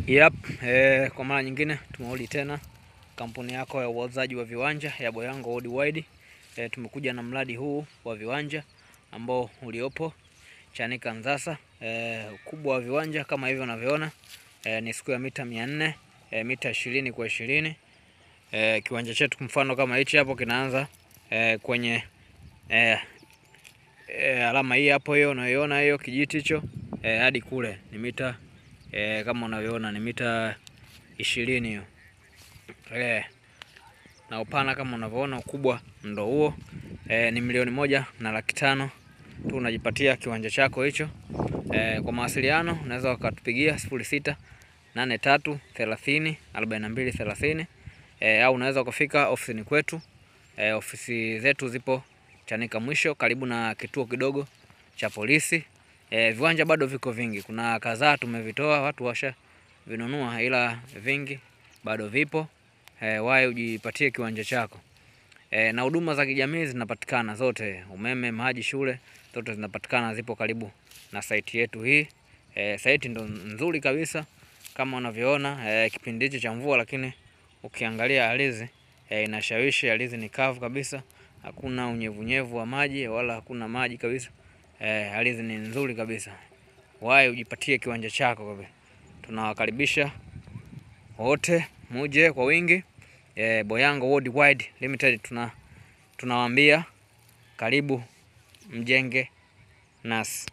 Yep, kwa mara nyingine tumerudi tena kampuni yako ya uuzaji wa viwanja ya Boyango Worldwide. Tumekuja na mradi huu wa viwanja ambao uliopo Chanika Nzasa. Ukubwa wa viwanja kama hivyo unavyoona ni square mita 400, mita 20 kwa 20. Kiwanja chetu mfano kama hichi hapo kinaanza kwenye alama hii hapo, hiyo unaiona hiyo kijiti hicho hadi kule ni mita kama unavyoona ni mita 20 hiyo. Na upana kama unavyoona ukubwa ndo huo. Ni 1,500,000 tu unajipatia kiwanja chako hicho. Kwa mawasiliano unaweza ukatupigia 0683304230, au unaweza kufika ofisini kwetu. Ofisi zetu zipo Chanika mwisho karibu na kituo kidogo cha polisi. Viwanja bado viko vingi, kuna kadhaa tumevitoa, watu washa vinunua, ila vingi bado vipo. Wae ujipatie kiwanja chako. Na huduma za kijamii zinapatikana zote, umeme, maji, shule, zote zinapatikana, zipo karibu na site yetu hii. Site ndo nzuri kabisa kama unavyoona, kipindi hichi cha mvua, lakini ukiangalia ardhi inashawishi, ardhi ni kavu kabisa, hakuna unyevunyevu wa maji wala hakuna maji kabisa. Ardhi ni nzuri kabisa. Wae ujipatie kiwanja chako kabisa. Tunawakaribisha wote muje kwa wingi. Boyango Worldwide Limited tunawaambia karibu mjenge nasi.